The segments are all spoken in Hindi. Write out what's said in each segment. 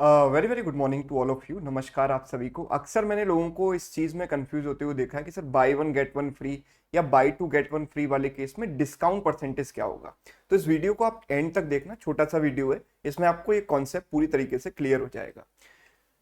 Very very good morning to all of you. नमस्कार आप सभी को। अक्सर मैंने लोगों को इस चीज़ में कंफ्यूज होते हुए देखा है कि sir buy one get one free या buy two get one free वाले केस में डिस्काउंट परसेंटेज क्या होगा। तो इस वीडियो को आप एंड तक देखना, छोटा सा वीडियो है, इसमें आपको ये कॉन्सेप्ट पूरी तरीके से क्लियर हो जाएगा।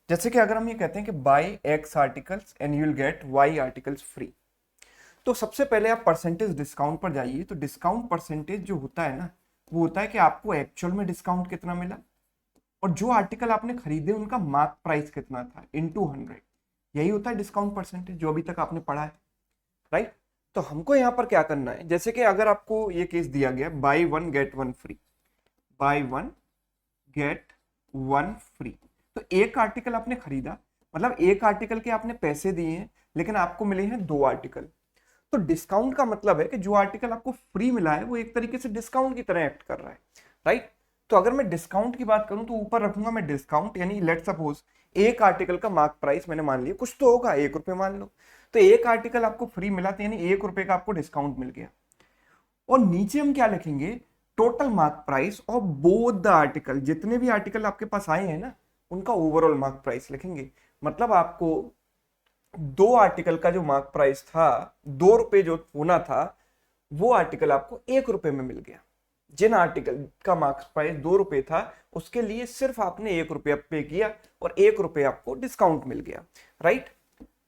जैसे कि अगर हम ये कहते हैं कि buy X articles and you will get Y articles free, तो सबसे पहले आप परसेंटेज डिस्काउंट पर जाइए। तो डिस्काउंट परसेंटेज जो होता है ना, वो होता है कि आपको एक्चुअल में डिस्काउंट कितना मिला और जो आर्टिकल आपने खरीदे उनका मार्क प्राइस कितना था इनटू 100। यही होता है डिस्काउंट परसेंटेज जो अभी तक आपने पढ़ा है, राइट। तो हमको यहाँ पर क्या करना है, जैसे कि अगर आपको ये केस दिया गया bye one get one free, bye one get one free, तो एक आर्टिकल आपने खरीदा, मतलब एक आर्टिकल के आपने पैसे दिए हैं लेकिन आपको मिले हैं दो आर्टिकल। तो डिस्काउंट का मतलब है कि जो आर्टिकल आपको फ्री मिला है वो एक तरीके से डिस्काउंट की तरह एक्ट कर रहा है, राइट। तो अगर मैं डिस्काउंट की बात करूं तो ऊपर रखूंगा मैं डिस्काउंट, यानी लेट सपोज एक आर्टिकल का मार्क प्राइस मैंने मान लिया कुछ तो होगा, 1 रुपए मान लो। तो एक आर्टिकल आपको फ्री मिला तो यानी 1 रुपए का आपको डिस्काउंट मिल गया। और नीचे हम क्या लिखेंगे, टोटल मार्क प्राइस और बोथ द आर्टिकल, जितने भी आर्टिकल आपके पास आए हैं ना उनका ओवरऑल मार्क प्राइस लिखेंगे। मतलब आपको दो आर्टिकल का जो मार्क प्राइस था, 2 रुपए जो होना था, वो आर्टिकल आपको 1 रुपए में मिल गया। जिन आर्टिकल का मार्क प्राइस 2 रुपए था उसके लिए सिर्फ आपने 1 रुपया पे किया और 1 रुपए आपको डिस्काउंट मिल गया, राइट।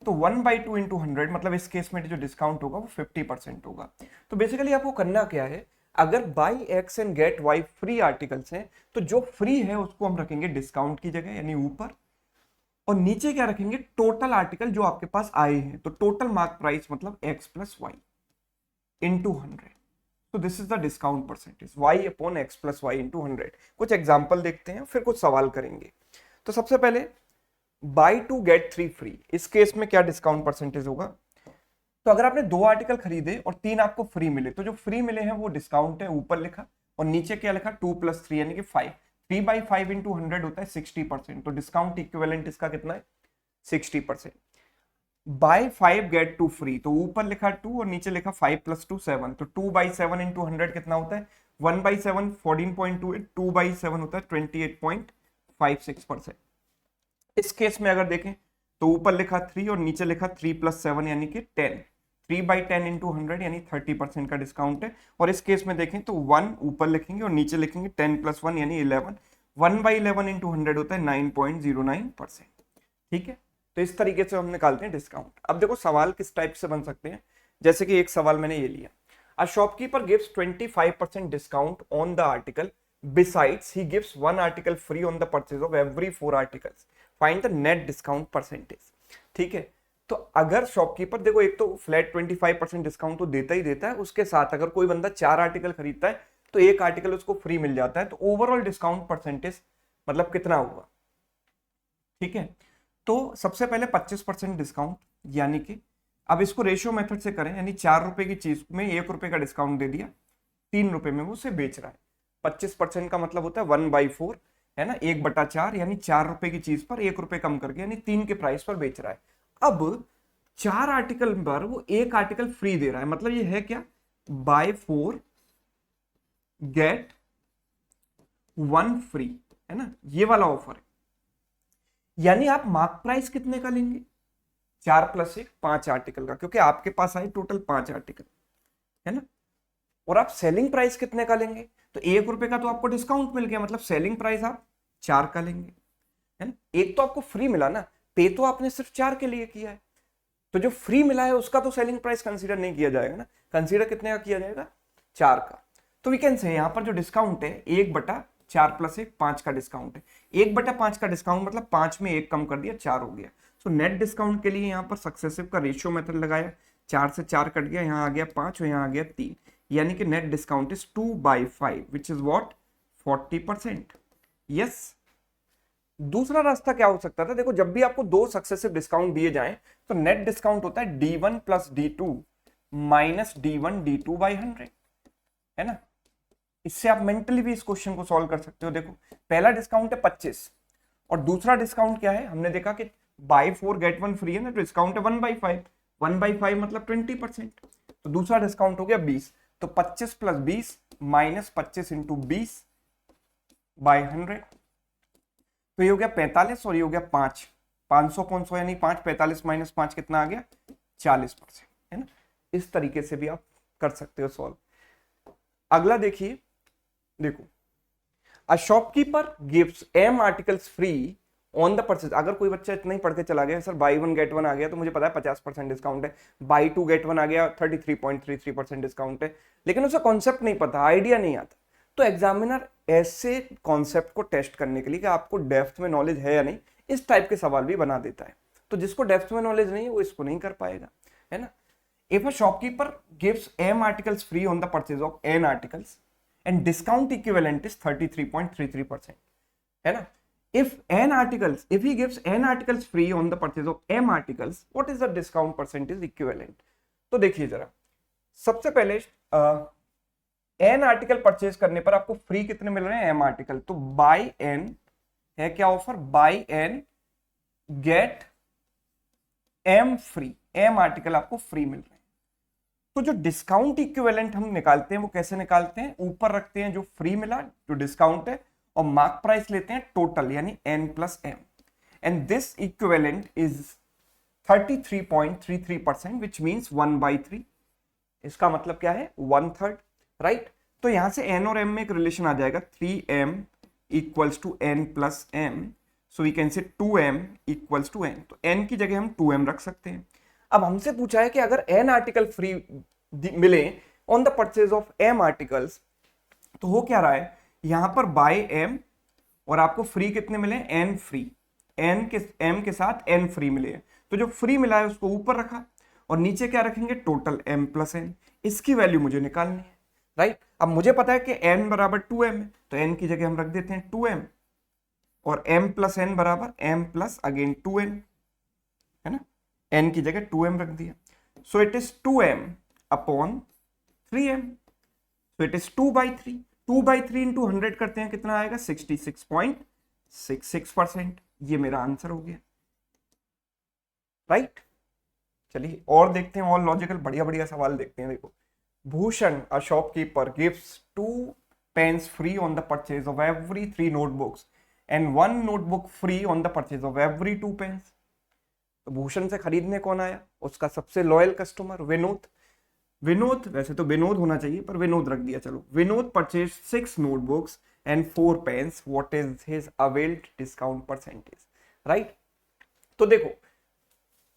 तो 1/2 इंटू 100, मतलब इस केस में जो डिस्काउंट होगा वो 50% होगा। तो बेसिकली आपको करना क्या है, अगर buy X and get Y free articles हैं तो जो फ्री है उसको हम रखेंगे डिस्काउंट की जगह यानी ऊपर, और नीचे क्या रखेंगे, टोटल आर्टिकल जो आपके पास आए हैं। तो टोटल मार्क प्राइस मतलब एक्स प्लस वाई इंटू 100। तो this is the discount percentage Y upon X plus Y into 100। कुछ एग्जाम्पल देखते हैं फिर कुछ सवाल करेंगे। तो सबसे पहले buy two get three free, इस केस में क्या डिस्काउंट परसेंटेज होगा। तो अगर आपने दो आर्टिकल खरीदे और तीन आपको फ्री मिले तो जो फ्री मिले हैं वो डिस्काउंट है, ऊपर लिखा, और नीचे क्या लिखा, 2+3 यानी कि 5। 3/5 इंटू 100 होता है 60%। तो डिस्काउंट इक्विवेलेंट इसका कितना है, 60%। बाय 5 गेट 2 फ्री, तो ऊपर लिखा 2 और नीचे लिखा 5+2 7। तो 2/7 इंटू 100 कितना होता है, 1/7 14.28, 2/7 होता है 28.56%। इस केस में अगर देखें तो ऊपर लिखा 3 और नीचे लिखा 3+7 यानी कि 10। 3/10 इंटू 100 यानी 30% का डिस्काउंट है। और इस केस में देखें तो 1 ऊपर लिखेंगे और नीचे लिखेंगे 10+1 यानी 11। 1/11 इंटू 100 होता है 9.09%। ठीक है, तो इस तरीके से हम निकालते हैं डिस्काउंट। अब देखो सवाल किस टाइप से बन सकते हैं, जैसे कि एक सवाल मैंने ये लिया, अ shopkeeper gives 25% discount on the article, besides he gives one article free on the purchase of every 4 articles, find the net discount percentage. ठीक है, तो अगर शॉपकीपर, देखो एक तो फ्लैट 25% डिस्काउंट तो देता ही देता है, उसके साथ अगर कोई बंदा 4 आर्टिकल खरीदता है तो एक आर्टिकल उसको फ्री मिल जाता है, तो ओवरऑल डिस्काउंट परसेंटेज मतलब कितना हुआ। ठीक है, तो सबसे पहले 25% डिस्काउंट, यानी कि अब इसको रेशियो मेथड से करें, यानी 4 रुपए की चीज में 1 रुपए का डिस्काउंट दे दिया, 3 रुपए में वो उसे बेच रहा है। 25% का मतलब होता है 1/4, है ना, 1/4, यानी 4 रुपए की चीज पर 1 रुपए कम करके यानी 3 के प्राइस पर बेच रहा है। अब 4 आर्टिकल पर वो एक आर्टिकल फ्री दे रहा है, मतलब ये है क्या, बाय 4 गेट 1 फ्री, है ना, ये वाला ऑफर है। यानी आप मार्क प्राइस कितने का लेंगे, 4+1 5 आर्टिकल का, क्योंकि आपके पास आए टोटल 5 आर्टिकल, है ना। और आप सेलिंग प्राइस कितने का लेंगे, तो 1 रुपए का तो आपको डिस्काउंट मिल गया, मतलब सेलिंग प्राइस आप 4 का लेंगे, है ना। एक तो आपको फ्री मिला ना, पे तो आपने सिर्फ 4 के लिए किया है, तो जो फ्री मिला है उसका तो सेलिंग प्राइस कंसीडर नहीं किया जाएगा ना, कंसीडर कितने का किया जाएगा, 4 का। तो वी कैन से यहाँ पर जो डिस्काउंट है 1/4+1 5 का डिस्काउंट है। 1/5 का डिस्काउंट मतलब 5 में 1 कम कर दिया, 4 हो गया। सो नेट डिस्काउंट के लिए यहाँ पर सक्सेसिव का रेशियो मेथड लगाया, 4 से 4 कट गया, यहाँ आ गया 5 और यहाँ आ गया 3, यानी कि net discount is 2/5 which is what 40%। Yes. दूसरा रास्ता क्या हो सकता था, देखो जब भी आपको दो सक्सेसिव डिस्काउंट दिए जाएं तो नेट डिस्काउंट होता है D1 + D2 minus D1 D2/100, है ना। इससे आप मेंटली भी इस क्वेश्चन को सॉल्व कर सकते हो। देखो पहला डिस्काउंट है 25 और दूसरा डिस्काउंट क्या है, हमने देखा कि बाय 4 गेट 1 फ्री है ना, तो डिस्काउंट है 1/5। 1/5 मतलब 20%, तो दूसरा डिस्काउंट हो गया 20। तो 25 + 20 -25 × 20/100। तो ये हो गया 45 और ये हो गया 5, 500 कौन सौ यानी 5, 45 माइनस 5 कितना आ गया 40%, है ना। इस तरीके से भी आप कर सकते हो सॉल्व। अगला देखिए, देखो a shopkeeper gives m articles free on the purchase. अगर कोई बच्चा इतना ही पढ़ के चला गया sir buy one get one आ गया तो मुझे पता है 50% डिस्काउंट है, बाई टू गेट वन आ गया 33.33% डिस्काउंट है, लेकिन उसे कॉन्सेप्ट नहीं पता, आइडिया नहीं आता, तो एग्जामिनर ऐसे कॉन्सेप्ट को टेस्ट करने के लिए कि आपको डेप्थ में नॉलेज है या नहीं, इस टाइप के सवाल भी बना देता है। तो जिसको डेप्थ में नॉलेज नहीं है वो इसको नहीं कर पाएगा, है ना। If a shopkeeper gives m articles free on the purchase of n articles and discount equivalent is 33.33%, है ना। If he gives n articles free on the purchase of m articles, what is the discount percentage equivalent? तो देखिए जरा, सबसे पहले n आर्टिकल परचेज करने पर आपको फ्री कितने मिल रहे हैं m आर्टिकल, तो बाय n है क्या offer, buy n get m free, m article आपको फ्री मिल रहे हैं। तो जो डिस्काउंट इक्विवेलेंट हम निकालते हैं वो कैसे निकालते हैं, ऊपर रखते हैं जो फ्री मिला जो डिस्काउंट है और मार्क प्राइस लेते हैं टोटल यानी n plus m, and this equivalent is 33.33% which means 1/3। इसका मतलब क्या है 1/3, राइट। तो यहां से n और m में एक रिलेशन आ जाएगा, 3m equals to n plus m, so we can say 2m equals to n, तो n की जगह हम 2m रख सकते हैं। अब हमसे पूछा है कि अगर n आर्टिकल फ्री मिले on the purchase of m articles, तो हो क्या रहा है, यहां पर बाय m और आपको फ्री कितने मिले n फ्री, n के m के साथ n फ्री मिले, तो जो फ्री मिला है उसको ऊपर रखा और नीचे क्या रखेंगे टोटल m प्लस n, इसकी वैल्यू मुझे निकालनी है, राइट। अब मुझे पता है कि n बराबर 2m है तो n की जगह हम रख देते हैं 2m और m प्लस n बराबर m प्लस अगेन 2n, है ना, n की जगह 2m रख दिया, so it is 2m upon 3m, so it is 2/3, 2/3 into 100 करते हैं कितना आएगा 66.66%, ये मेरा आंसर हो गया, राइट। चलिए और देखते हैं और लॉजिकल बढ़िया बढ़िया सवाल देखते हैं। देखो, Bhushan a shopkeeper gives 2 pens free on the purchase of every 3 notebooks and 1 notebook free on the purchase of every 2 pens. तो भूषण से खरीदने कौन आया, उसका सबसे लॉयल कस्टमर विनोद। विनोद, वैसे तो विनोद होना चाहिए पर विनोद रख दिया, चलो। Vinod purchase 6 notebooks and 4 pens, what is his availed discount percentage, right. तो देखो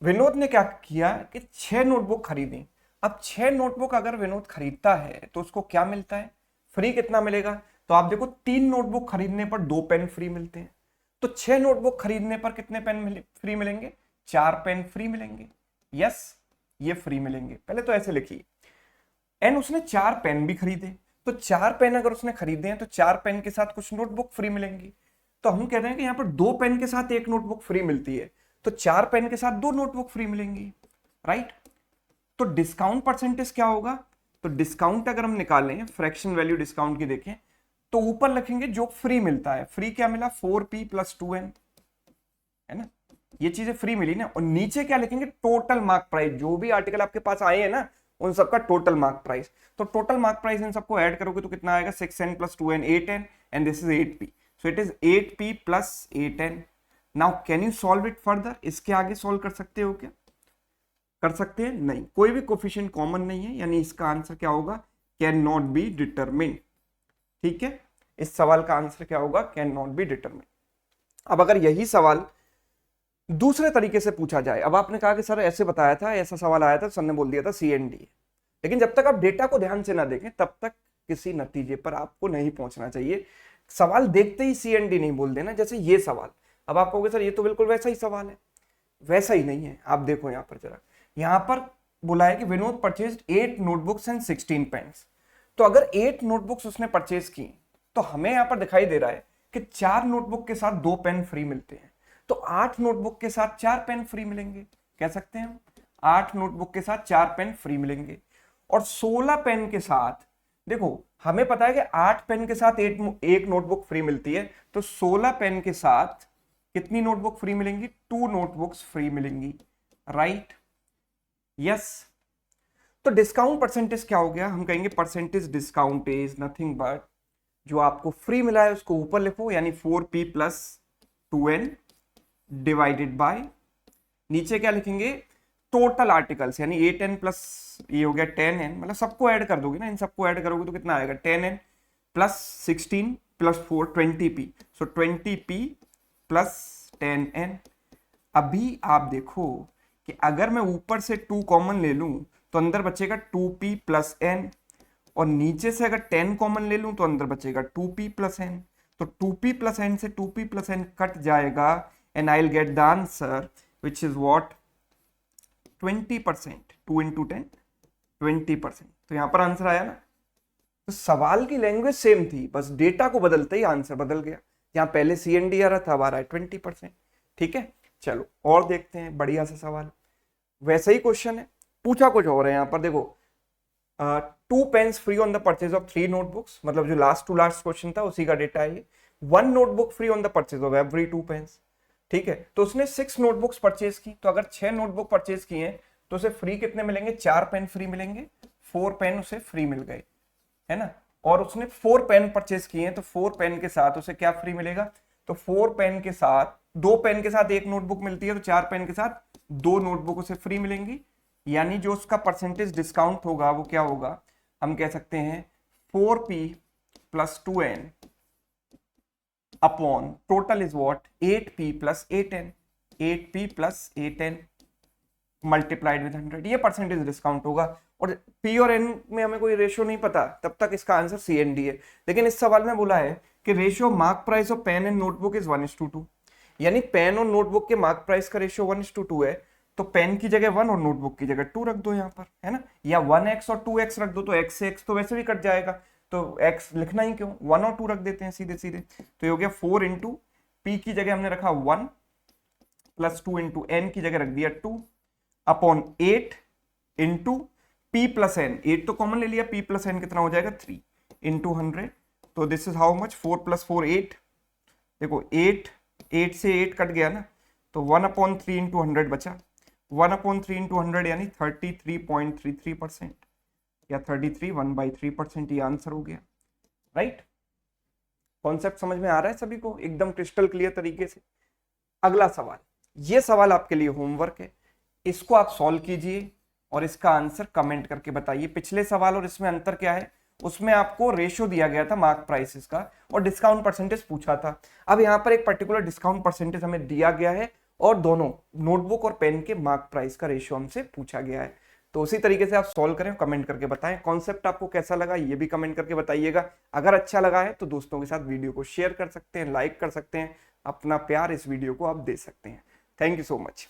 विनोद ने क्या किया कि 6 नोटबुक खरीदी। अब 6 नोटबुक अगर विनोद खरीदता है तो उसको क्या मिलता है, फ्री कितना मिलेगा, तो आप देखो 3 नोटबुक खरीदने पर 2 पेन फ्री मिलते हैं, तो 6 नोटबुक खरीदने पर कितने पेन फ्री मिलेंगे, 4 पेन फ्री मिलेंगे, यस ये फ्री मिलेंगे। पहले तो ऐसे लिखिए, एंड उसने 4 पेन भी खरीदे, तो 4 पेन अगर उसने खरीदे हैं तो 4 पेन के साथ कुछ नोटबुक फ्री मिलेंगी, तो हम कह रहे हैं कि यहाँ पर 2 पेन के साथ 1 नोटबुक फ्री मिलती है, तो 4 पेन के साथ 2 नोटबुक फ्री मिलेंगी, राइट। तो डिस्काउंट परसेंटेज क्या होगा, तो डिस्काउंट अगर हम निकालें फ्रैक्शन वैल्यू डिस्काउंट की देखें तो ऊपर लिखेंगे जो फ्री मिलता है, फ्री क्या मिला 4p प्लस 2n, है ना, ये चीजें फ्री मिली ना, और नीचे क्या लिखेंगे टोटल मार्क प्राइस, जो भी आर्टिकल आपके पास आए हैं ना उन सबका टोटल मार्क प्राइस, तो टोटल मार्क प्राइस इन सबको ऐड करोगे तो कितना आएगा 6n plus 2n 8n and this is 8p, so it is 8p plus 8n। Now can you solve it further, इसके आगे सॉल्व कर सकते हो क्या, कर सकते हैं नहीं, कोई भी कोफिशिएंट कॉमन नहीं है, यानी इसका आंसर क्या होगा कैन नॉट बी डिटरमिन्ड, ठीक है। इस सवाल का आंसर क्या होगा कैन नॉट बी डिटरमिन्ड। अब अगर यही सवाल दूसरे तरीके से पूछा जाए, अब आपने कहा कि सर ऐसे बताया था, ऐसा सवाल आया था, सर ने बोल दिया था CND, लेकिन जब तक आप डेटा को ध्यान से ना देखें तब तक किसी नतीजे पर आपको नहीं पहुंचना चाहिए। सवाल देखते ही CND नहीं बोल देना, जैसे ये सवाल, अब आप कहोगे सर ये तो बिल्कुल वैसा ही सवाल है, वैसा ही नहीं है। आप देखो यहाँ पर जरा, यहाँ पर बोला है कि Vinod purchased 8 notebooks and 16 pens, तो अगर 8 नोटबुक्स उसने परचेज की तो हमें यहाँ पर दिखाई दे रहा है कि 4 नोटबुक के साथ 2 पेन फ्री मिलते हैं, तो 8 नोटबुक के साथ 4 पेन फ्री मिलेंगे, कह सकते हैं हम 8 नोटबुक के साथ 4 पेन फ्री मिलेंगे। और 16 पेन के साथ, देखो हमें पता है कि 8 पेन के साथ एक नोटबुक फ्री मिलती है, तो 16 पेन के साथ कितनी नोटबुक फ्री मिलेंगी, 2 नोटबुक्स फ्री मिलेंगी, राइट, यस। तो डिस्काउंट परसेंटेज क्या हो गया, हम कहेंगे percentage discount is nothing but जो आपको फ्री मिला है उसको ऊपर लिखो, यानी 4p plus 2n divided by, नीचे क्या लिखेंगे, टोटल आर्टिकल्स, यानी 8n प्लस ये हो गया 10n, मतलब सबको ऐड कर दोगे ना, इन सबको ऐड करोगे तो कितना आएगा 10n प्लस 16 प्लस 4 20p, सो 20p प्लस 10n। अभी आप देखो कि अगर मैं ऊपर से 2 कॉमन ले लूं तो अंदर बचेगा 2p प्लस n, और नीचे से अगर 10 कॉमन ले लूं तो अंदर बचेगा 2p प्लस n। तो 2p प्लस n से 2p प्लस n कट जाएगा and I will get the answer which is what 20%। 2 into 10 20%। तो यहां पर आंसर आया ना। तो सवाल की लैंग्वेज सेम थी, बस डेटा को बदलते ही आंसर बदल गया। यहाँ पहले CND आ रहा था, अब आ रहा है 20%। ठीक है, चलो और देखते हैं बढ़िया सा सवाल। वैसे ही क्वेश्चन है, पूछा कुछ और है यहाँ पर, देखो 2 pens free on the purchase of 3 notebooks, मतलब जो लास्ट टू लास्ट क्वेश्चन था उसी का डेटा है ये। 1 notebook free on the purchase of every 2 pens. ठीक है, तो उसने 6 नोटबुक्स परचेज की, तो अगर 6 नोटबुक परचेज किए हैं तो उसे फ्री कितने मिलेंगे, 4 पेन फ्री मिलेंगे, 4 पेन उसे फ्री मिल गए, है ना। और उसने 4 पेन परचेज किए हैं, तो 4 पेन के साथ उसे क्या फ्री मिलेगा, तो 4 पेन के साथ 2 पेन के साथ 1 नोटबुक मिलती है, तो 4 पेन के साथ 2 नोटबुक उसे फ्री मिलेंगी। यानी जो उसका परसेंटेज डिस्काउंट होगा वो क्या होगा, हम कह सकते हैं 4p plus 2n upon total is what 8p plus 8n, 8p plus 8n multiplied with 100, ये परसेंटेज डिस्काउंट होगा। और p और n में हमें कोई रेशियो नहीं पता, तब तक इसका आंसर CND है। लेकिन इस सवाल में बोला है कि ratio mark price of pen and notebook is 1:2, यानी पेन और नोटबुक के मार्क प्राइस का रेशियो 1:2 है, तो पेन की जगह 1 और नोटबुक की जगह 2 रख दो यहाँ पर, है ना, या 1x और 2x रख दो, तो x से x तो वैसे भी कट जाएगा, तो x लिखना ही क्यों, 1 और 2 रख देते हैं सीधे सीधे। तो ये हो गया 4 इंटू p की जगह हमने रखा 1 प्लस 2 इंटू n की जगह रख दिया 2 upon 8 into p plus n, 8 तो कॉमन ले लिया, p प्लस n कितना हो जाएगा 3 इंटू 100। तो this is how much, 4 plus 4 8, देखो 8 से 8 कट गया ना, तो 1/3 इंटू 100 बचा, 1/3 इंटू 100 यानी 33.33% या 33 1/3%, ये आंसर हो गया। राइट, कॉन्सेप्ट समझ में आ रहा है सभी को एकदम क्रिस्टल क्लियर तरीके से। अगला सवाल, ये सवाल आपके लिए होमवर्क है, इसको आप सॉल्व कीजिए और इसका आंसर कमेंट करके बताइए। पिछले सवाल और इसमें अंतर क्या है, उसमें आपको रेशियो दिया गया था मार्क प्राइसेस का और डिस्काउंट परसेंटेज पूछा था। अब यहाँ पर एक पर्टिकुलर डिस्काउंट परसेंटेज हमें दिया गया है और दोनों नोटबुक और पेन के मार्क प्राइस का रेशियो हमसे पूछा गया है। तो उसी तरीके से आप सॉल्व करें, कमेंट करके बताएं। कॉन्सेप्ट आपको कैसा लगा ये भी कमेंट करके बताइएगा। अगर अच्छा लगा है तो दोस्तों के साथ वीडियो को शेयर कर सकते हैं, लाइक कर सकते हैं, अपना प्यार इस वीडियो को आप दे सकते हैं। Thank you so much.